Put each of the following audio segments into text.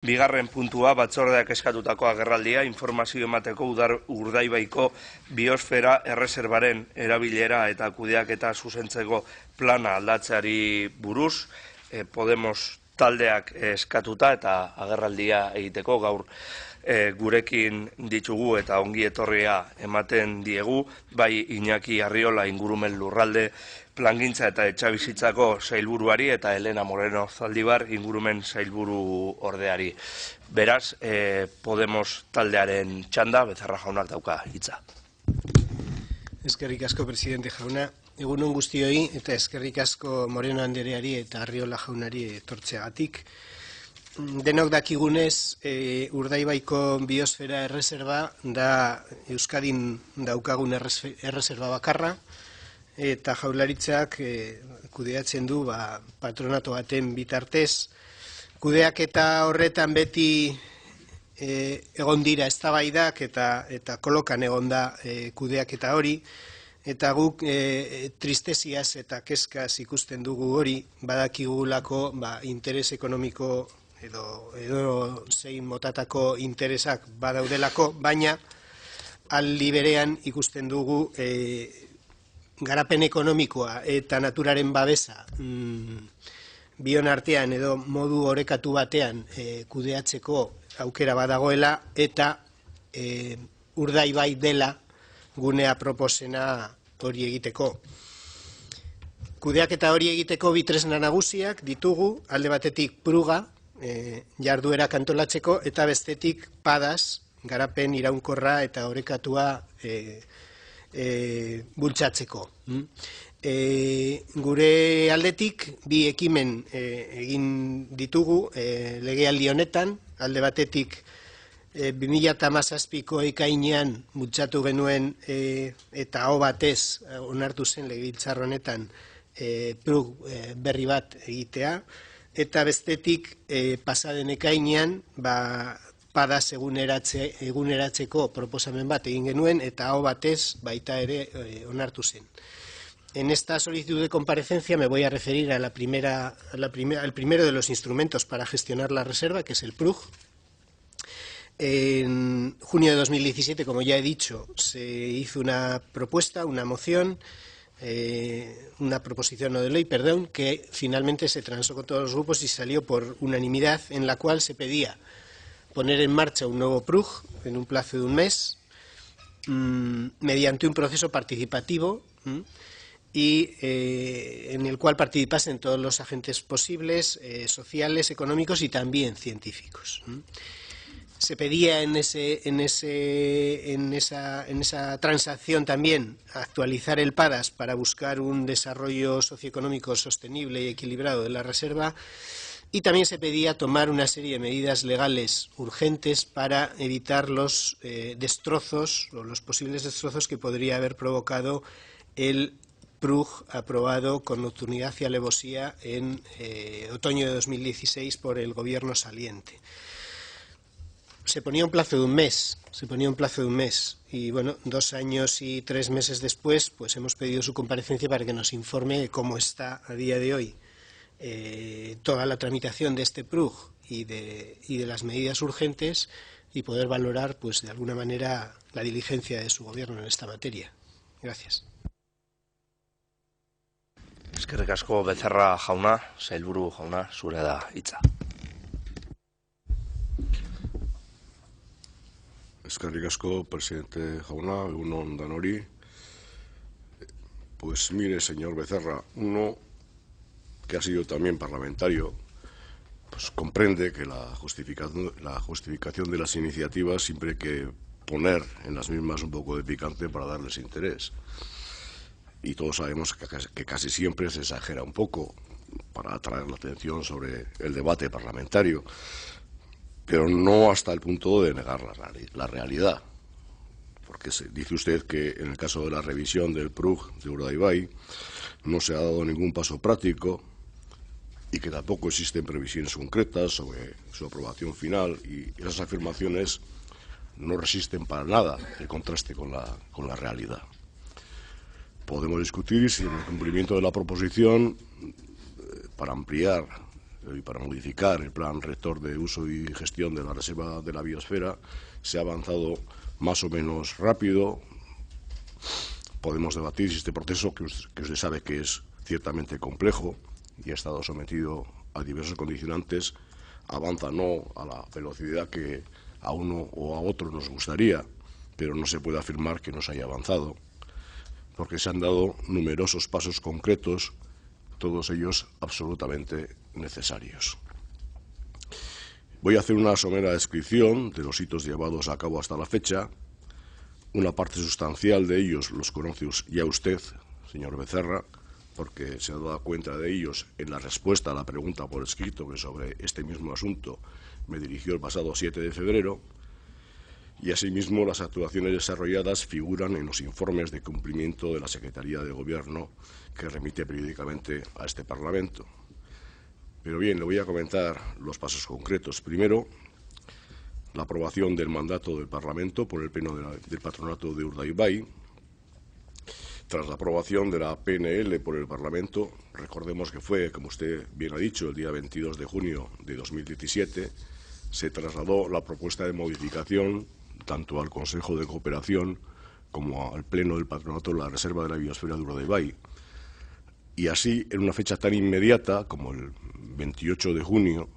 Bigarren puntua, batzordeak eskatutako agerraldia, informazio emateko Urdaibaiko biosfera erreserbaren erabilera eta kudeaketa zuzentzeko plana aldatzeari buruz, Podemos taldeak eskatuta eta agerraldia egiteko gaur gurekin ditugu eta ongi etorria ematen diegu, bai Iñaki Arriola ingurumen lurralde plangintza eta etxabizitzako sailburuari eta Elena Moreno Zaldibar ingurumen sailburu ordeari. Beraz, Podemos taldearen txanda, Becerra jaunak dauka hitza. Eskerrik asko, presidente jauna. Egun on guztioi eta eskerrik asko Moreno andereari eta Arriola jaunari etortzeagatik. Denok dakigunez, Urdaibaiko biosfera erreserba da Euskadin daukagun erreserba bakarra, eta Jaurlaritzak kudeatzen du patronato baten bitartez. Kudeaketa horretan beti egon dira eztabaidak eta kolokan egon da kudeaketa hori, eta guk tristeziaz eta kezkaz ikusten dugu hori, badakigulako interes ekonomiko edo zein motatako interesak badaudelako, baina aldi berean ikusten dugu garapen ekonomikoa eta naturaren babesa bion artean edo modu orekatu batean kudeatzeko aukera badagoela eta Urdaibai dela gunea proposena hori egiteko. Kudeaketa hori egiteko bi tresna nagusiak ditugu, alde batetik pruga, jarduera kantolatzeko, eta bestetik padas, garapen iraunkorra eta orekatua bultzatzeko. Gure aldetik bi ekimen egin ditugu legealdi honetan, alde batetik 2017ko ekainean bultzatu genuen eta aho batez onartu zen legebiltzar honetan prug berri bat egitea, eta bestetik pasaden ekainean padas eguneratzeko proposamen bat egin genuen eta aho batez baita ere onartu zen. En esta solicitud de comparecencia me voy a referir al primero de los instrumentos para gestionar la reserva, que es el PRUG. En junio de 2017, como ya he dicho, se hizo una propuesta, una moción, una proposición no de ley, perdón, que finalmente se transó con todos los grupos y salió por unanimidad, en la cual se pedía poner en marcha un nuevo PRUG en un plazo de un mes, mediante un proceso participativo y en el cual participasen todos los agentes posibles, sociales, económicos y también científicos. Se pedía en esa transacción también actualizar el PADAS para buscar un desarrollo socioeconómico sostenible y equilibrado de la reserva, y también se pedía tomar una serie de medidas legales urgentes para evitar los destrozos o los posibles destrozos que podría haber provocado el PRUG aprobado con nocturnidad y alevosía en otoño de 2016 por el gobierno saliente. Se ponía un plazo de un mes, y bueno, 2 años y 3 meses después, pues hemos pedido su comparecencia para que nos informe de cómo está a día de hoy toda la tramitación de este PRUG y de las medidas urgentes, y poder valorar, pues de alguna manera, la diligencia de su gobierno en esta materia. Gracias. Eskerrik asko Becerra jauna, sailburu jauna, zure da hitza. Eskerrik asko, presidente jauna, egun on danori. Pues mire, señor Becerra, uno que ha sido también parlamentario, pues comprende que la justificación de las iniciativas siempre hay que poner en las mismas un poco de picante para darles interés. Y todos sabemos que casi siempre se exagera un poco para atraer la atención sobre el debate parlamentario, pero no hasta el punto de negar la realidad. Porque dice usted que en el caso de la revisión del PRUG de Urdaibai no se ha dado ningún paso práctico y que tampoco existen previsiones concretas sobre su aprobación final, y esas afirmaciones no resisten para nada el contraste con la realidad. Podemos discutir si en el cumplimiento de la proposición, para ampliar y para modificar el plan rector de uso y gestión de la Reserva de la Biosfera se ha avanzado más o menos rápido. Podemos debatir si este proceso, que usted sabe que es ciertamente complejo y ha estado sometido a diversos condicionantes, avanza no a la velocidad que a uno o a otro nos gustaría, pero no se puede afirmar que no se haya avanzado, porque se han dado numerosos pasos concretos, todos ellos absolutamente necesarios. Voy a hacer una somera descripción de los hitos llevados a cabo hasta la fecha. Una parte sustancial de ellos los conoce ya usted, señor Becerra, porque se ha dado cuenta de ellos en la respuesta a la pregunta por escrito que sobre este mismo asunto me dirigió el pasado 7 de febrero, y asimismo las actuaciones desarrolladas figuran en los informes de cumplimiento de la Secretaría de Gobierno que remite periódicamente a este Parlamento. Pero bien, le voy a comentar los pasos concretos. Primero, la aprobación del mandato del Parlamento por el Pleno del Patronato de Urdaibai. Tras la aprobación de la PNL por el Parlamento, recordemos que fue, como usted bien ha dicho, el día 22 de junio de 2017, se trasladó la propuesta de modificación tanto al Consejo de Cooperación como al Pleno del Patronato de la Reserva de la Biosfera de Urdaibai. Y así, en una fecha tan inmediata como el 28 de junio,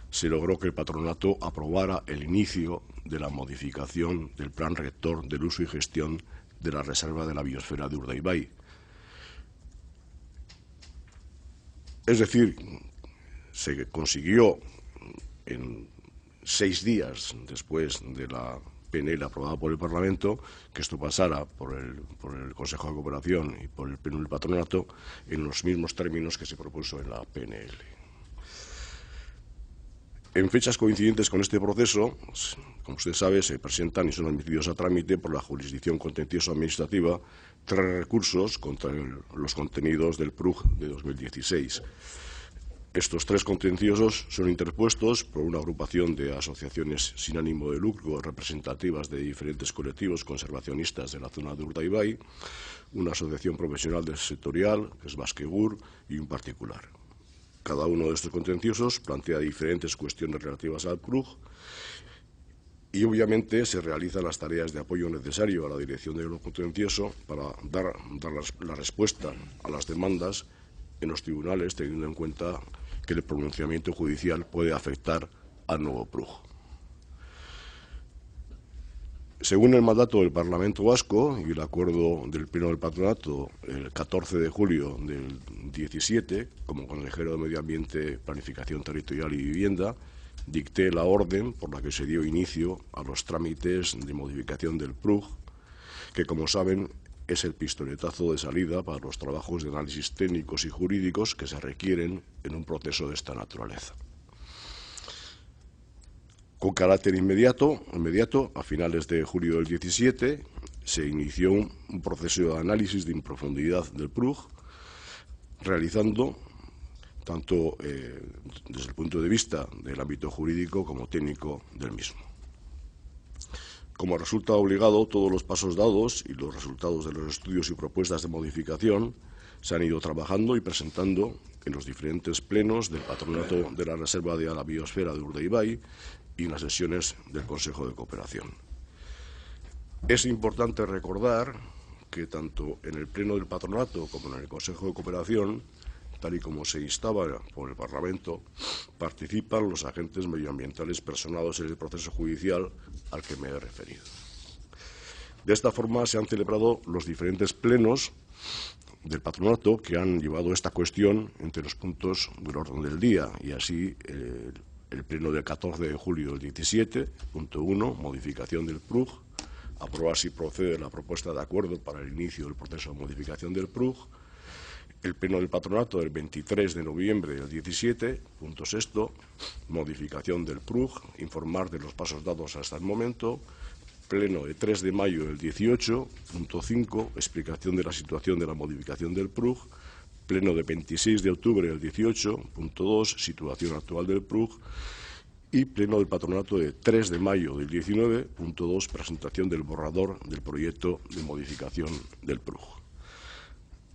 se logró que el Patronato aprobara el inicio de la modificación del Plan Rector del Uso y Gestión de la Reserva de la Biosfera de Urdaibai. Es decir, se consiguió en 6 días después de la PNL aprobada por el Parlamento que esto pasara por el Consejo de Cooperación y por el Pleno del Patronato en los mismos términos que se propuso en la PNL. En fechas coincidentes con este proceso, como usted sabe, se presentan y son admitidos a trámite por la Jurisdicción Contencioso Administrativa 3 recursos contra los contenidos del PRUG de 2016. Estos 3 contenciosos son interpuestos por una agrupación de asociaciones sin ánimo de lucro representativas de diferentes colectivos conservacionistas de la zona de Urdaibai, una asociación profesional del sectorial, que es Basquegur, y un particular. Cada uno de estos contenciosos plantea diferentes cuestiones relativas al PRUG y obviamente se realizan las tareas de apoyo necesario a la dirección del contencioso para dar la respuesta a las demandas en los tribunales, teniendo en cuenta que el pronunciamiento judicial puede afectar al nuevo PRUG. Según el mandato del Parlamento Vasco y el acuerdo del Pleno del Patronato el 14 de julio del 17, como consejero de Medio Ambiente, Planificación Territorial y Vivienda, dicté la orden por la que se dio inicio a los trámites de modificación del PRUG, que, como saben, es el pistoletazo de salida para los trabajos de análisis técnicos y jurídicos que se requieren en un proceso de esta naturaleza. Con carácter inmediato, a finales de julio del 17, se inició un proceso de análisis de profundidad del PRUG, realizando tanto desde el punto de vista del ámbito jurídico como técnico del mismo. Como resulta obligado, todos los pasos dados y los resultados de los estudios y propuestas de modificación se han ido trabajando y presentando en los diferentes plenos del Patronato de la Reserva de la Biosfera de Urdaibai y en las sesiones del Consejo de Cooperación. Es importante recordar que tanto en el Pleno del Patronato como en el Consejo de Cooperación, tal y como se instaba por el Parlamento, participan los agentes medioambientales personados en el proceso judicial al que me he referido. De esta forma se han celebrado los diferentes plenos del Patronato que han llevado esta cuestión entre los puntos del orden del día, y así el Pleno del 14 de julio del 17, punto 1, modificación del PRUG, aprobar si procede la propuesta de acuerdo para el inicio del proceso de modificación del PRUG. El Pleno del Patronato del 23 de noviembre del 17, punto 6, modificación del PRUG, informar de los pasos dados hasta el momento. Pleno de 3 de mayo del 18, punto 5, explicación de la situación de la modificación del PRUG. Pleno de 26 de octubre del 18, punto 2, situación actual del PRUG. Y Pleno del Patronato de 3 de mayo del 19, punto 2, presentación del borrador del proyecto de modificación del PRUG.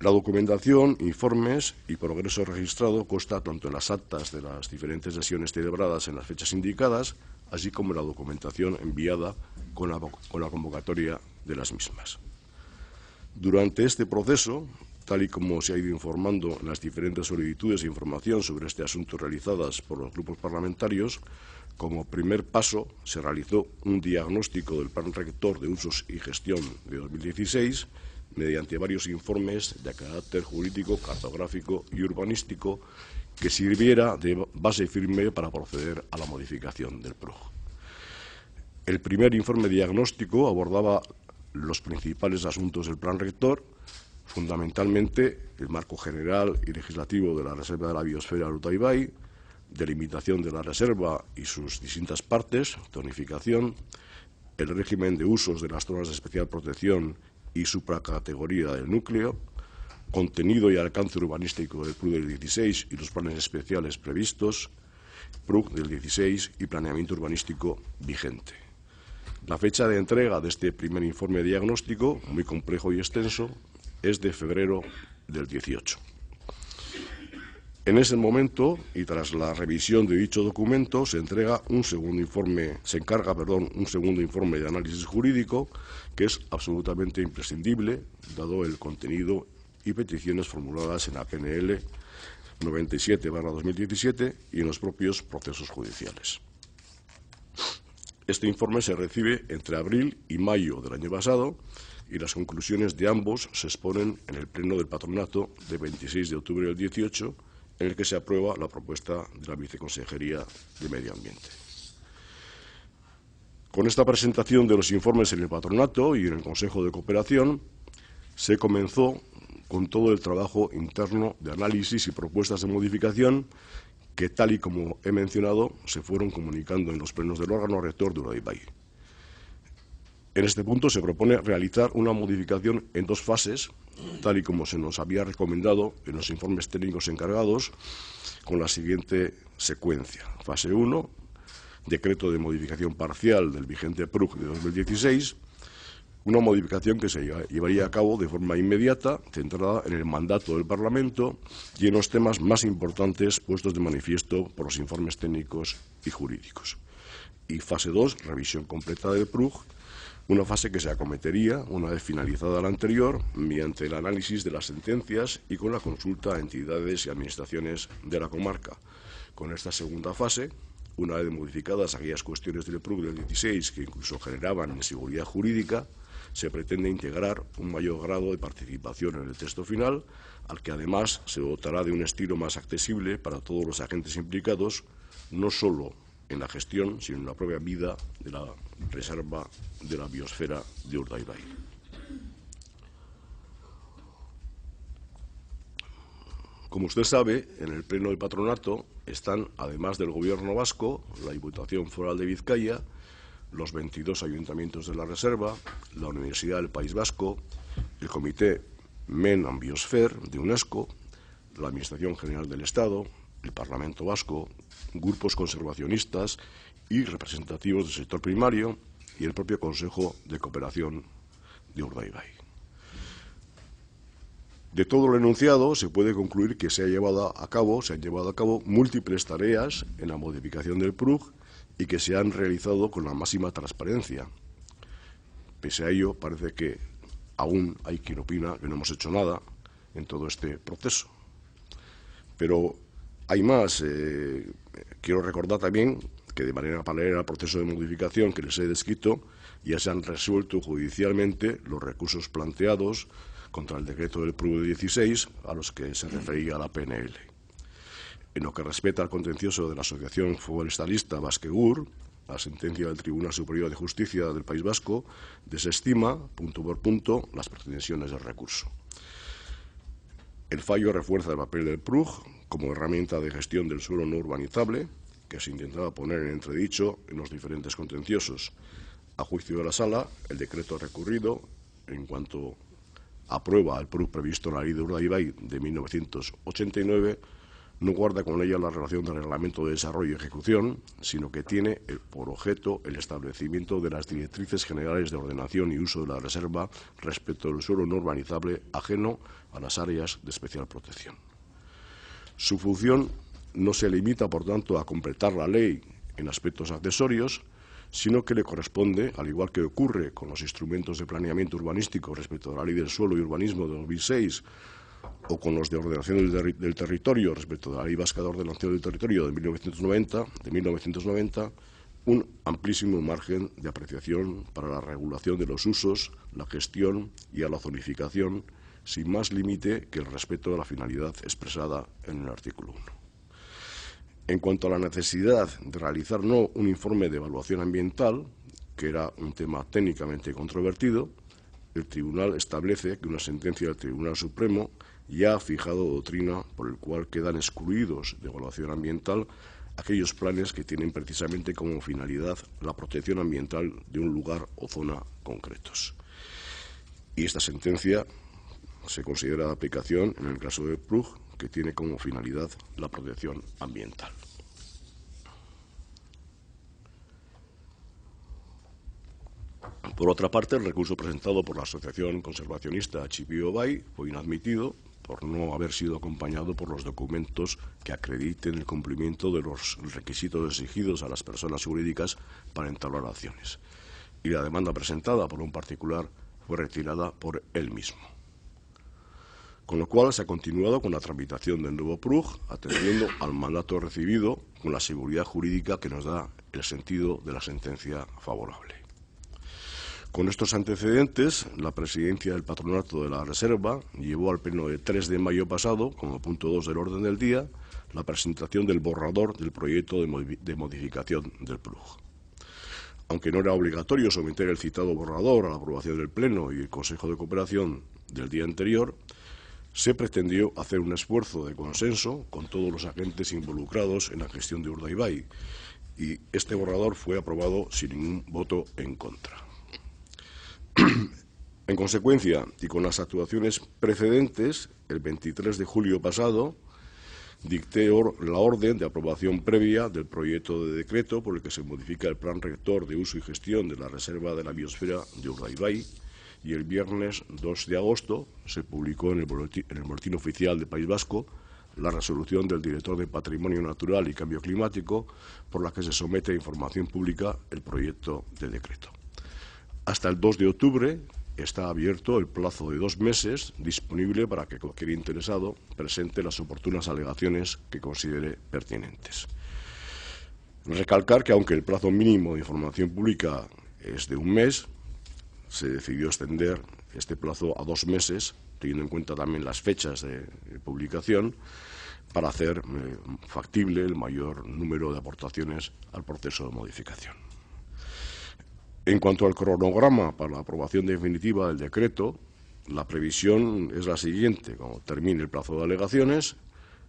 La documentación, informes y progreso registrado consta tanto en las actas de las diferentes sesiones celebradas en las fechas indicadas, así como en la documentación enviada con la convocatoria de las mismas. Durante este proceso, tal y como se ha ido informando en las diferentes solicitudes de información sobre este asunto realizadas por los grupos parlamentarios, como primer paso se realizó un diagnóstico del Plan Rector de Usos y Gestión de 2016, mediante varios informes de carácter jurídico, cartográfico y urbanístico que sirviera de base firme para proceder a la modificación del PRUG. El primer informe diagnóstico abordaba los principales asuntos del Plan Rector, fundamentalmente el marco general y legislativo de la Reserva de la Biosfera Urdaibai, delimitación de la reserva y sus distintas partes, zonificación, el régimen de usos de las zonas de especial protección y supracategoría del núcleo, contenido y alcance urbanístico del PRUG del 16 y los planes especiales previstos, PRUG del 16 y planeamiento urbanístico vigente. La fecha de entrega de este primer informe diagnóstico, muy complejo y extenso, es de febrero del 18. En ese momento, y tras la revisión de dicho documento, se encarga un segundo informe de análisis jurídico, que es absolutamente imprescindible, dado el contenido y peticiones formuladas en la PNL 97/2017 y en los propios procesos judiciales. Este informe se recibe entre abril y mayo del año pasado y las conclusiones de ambos se exponen en el Pleno del Patronato de 26 de octubre del 18, en el que se aprueba la propuesta de la Viceconsejería de Medio Ambiente. Con esta presentación de los informes en el Patronato y en el Consejo de Cooperación, se comenzó con todo el trabajo interno de análisis y propuestas de modificación que, tal y como he mencionado, se fueron comunicando en los plenos del órgano rector de Urdaibai. En este punto se propone realizar una modificación en dos fases, tal y como se nos había recomendado en los informes técnicos encargados, con la siguiente secuencia. Fase 1, decreto de modificación parcial del vigente PRUG de 2016, una modificación que se llevaría a cabo de forma inmediata, centrada en el mandato del Parlamento y en los temas más importantes puestos de manifiesto por los informes técnicos y jurídicos. Y fase 2, revisión completa del PRUG, una fase que se acometería, una vez finalizada la anterior, mediante el análisis de las sentencias y con la consulta a entidades y administraciones de la comarca. Con esta segunda fase, una vez modificadas aquellas cuestiones del PRUG del 16 que incluso generaban inseguridad jurídica, se pretende integrar un mayor grado de participación en el texto final, al que además se dotará de un estilo más accesible para todos los agentes implicados, no solo en la gestión, sino en la propia vida de la Reserva de la Biosfera de Urdaibai. Como usted sabe, en el Pleno del Patronato están, además del Gobierno vasco, la Diputación Foral de Vizcaya, los 22 ayuntamientos de la Reserva, la Universidad del País Vasco, el Comité Men and Biosphere de UNESCO, la Administración General del Estado, el Parlamento Vasco, grupos conservacionistas y representativos del sector primario y el propio Consejo de Cooperación de Urdaibai. De todo lo enunciado se puede concluir que se han llevado a cabo múltiples tareas en la modificación del PRUG y que se han realizado con la máxima transparencia. Pese a ello, parece que aún hay quien opina que no hemos hecho nada en todo este proceso. Pero hay más. Quiero recordar también que de manera paralela al proceso de modificación que les he descrito, ya se han resuelto judicialmente los recursos planteados contra el decreto del PRUG 16 a los que se refería la PNL. En lo que respecta al contencioso de la Asociación Forestalista Basquegur, la sentencia del Tribunal Superior de Justicia del País Vasco desestima, punto por punto, las pretensiones del recurso. El fallo refuerza el papel del PRUG como herramienta de gestión del suelo no urbanizable, que se intentaba poner en entredicho en los diferentes contenciosos. A juicio de la Sala, el decreto recurrido, en cuanto aprueba el PRUG previsto en la Ley de Urdaibai de 1989, no guarda con ella la relación del reglamento de desarrollo y ejecución, sino que tiene por objeto el establecimiento de las directrices generales de ordenación y uso de la reserva respecto del suelo no urbanizable ajeno a las áreas de especial protección. Su función no se limita, por tanto, a completar la ley en aspectos accesorios, sino que le corresponde, al igual que ocurre con los instrumentos de planeamiento urbanístico respecto a la Ley del Suelo y Urbanismo de 2006, o con los de ordenación del territorio respecto a la Ley Vasca de Ordenación del Territorio de 1990, un amplísimo margen de apreciación para la regulación de los usos, la gestión y a la zonificación, sin más límite que el respeto de la finalidad expresada en el artículo 1. En cuanto a la necesidad de realizar no un informe de evaluación ambiental, que era un tema técnicamente controvertido, el Tribunal establece que una sentencia del Tribunal Supremo ya ha fijado doctrina por el cual quedan excluidos de evaluación ambiental aquellos planes que tienen precisamente como finalidad la protección ambiental de un lugar o zona concretos. Y esta sentencia se considera de aplicación en el caso de Prug, que tiene como finalidad la protección ambiental. Por otra parte, el recurso presentado por la asociación conservacionista Chipio Bay fue inadmitido por no haber sido acompañado por los documentos que acrediten el cumplimiento de los requisitos exigidos a las personas jurídicas para entablar acciones. Y la demanda presentada por un particular fue retirada por él mismo. Con lo cual se ha continuado con la tramitación del nuevo PRUG, atendiendo al mandato recibido con la seguridad jurídica que nos da el sentido de la sentencia favorable. Con estos antecedentes, la presidencia del Patronato de la Reserva llevó al pleno de 3 de mayo pasado, como punto 2 del orden del día, la presentación del borrador del proyecto de modificación del PRUG. Aunque no era obligatorio someter el citado borrador a la aprobación del Pleno y el Consejo de Cooperación del día anterior, se pretendió hacer un esfuerzo de consenso con todos los agentes involucrados en la gestión de Urdaibai, y este borrador fue aprobado sin ningún voto en contra. En consecuencia, y con las actuaciones precedentes, el 23 de julio pasado, dicté la orden de aprobación previa del proyecto de decreto por el que se modifica el Plan Rector de Uso y Gestión de la Reserva de la Biosfera de Urdaibai, y el viernes 2 de agosto se publicó en el Boletín Oficial del País Vasco la resolución del director de Patrimonio Natural y Cambio Climático por la que se somete a información pública el proyecto de decreto. Hasta el 2 de octubre está abierto el plazo de 2 meses disponible para que cualquier interesado presente las oportunas alegaciones que considere pertinentes. Recalcar que aunque el plazo mínimo de información pública es de 1 mes, se decidió extender este plazo a 2 meses, teniendo en cuenta también las fechas de publicación, para hacer factible el mayor número de aportaciones al proceso de modificación. En cuanto al cronograma para la aprobación definitiva del decreto, la previsión es la siguiente. Cuando termine el plazo de alegaciones,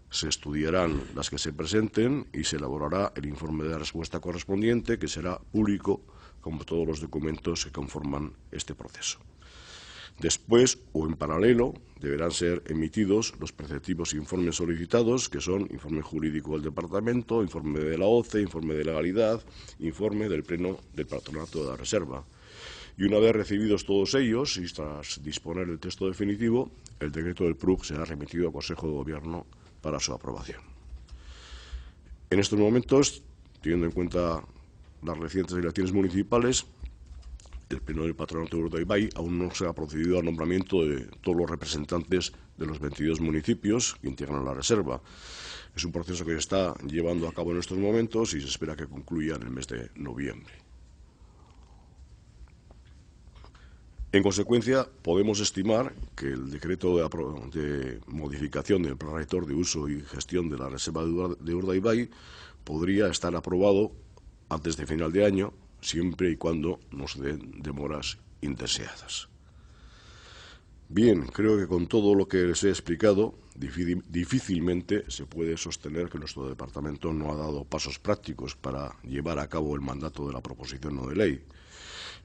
se estudiarán las que se presenten y se elaborará el informe de respuesta correspondiente, que será público, como todos los documentos que conforman este proceso. Después, o en paralelo, deberán ser emitidos los preceptivos informes solicitados, que son informe jurídico del Departamento, informe de la OCE, informe de legalidad, informe del Pleno del Patronato de la Reserva. Y una vez recibidos todos ellos, y tras disponer del texto definitivo, el decreto del PRUG será remitido al Consejo de Gobierno para su aprobación. En estos momentos, teniendo en cuenta las recientes elecciones municipales, el Pleno del Patronato de Urdaibai aún no se ha procedido al nombramiento de todos los representantes de los 22 municipios que integran la reserva. Es un proceso que se está llevando a cabo en estos momentos y se espera que concluya en el mes de noviembre. En consecuencia, podemos estimar que el decreto de modificación del Plan Rector de Uso y Gestión de la Reserva de Urdaibai podría estar aprobado antes de final de año, siempre y cuando no se den demoras indeseadas. Bien, creo que con todo lo que les he explicado, difícilmente se puede sostener que nuestro departamento no ha dado pasos prácticos para llevar a cabo el mandato de la proposición no de ley.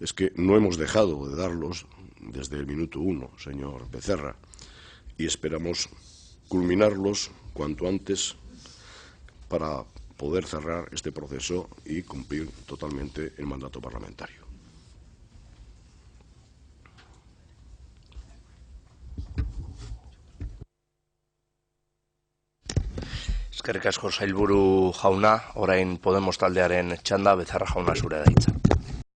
Es que no hemos dejado de darlos desde el minuto 1, señor Becerra, y esperamos culminarlos cuanto antes para poder cerrar este proceso y cumplir totalmente el mandato parlamentario. Eskerrik asko sailburu jauna, orain Podemos taldearen txanda, Becerra jauna zurea da hitza.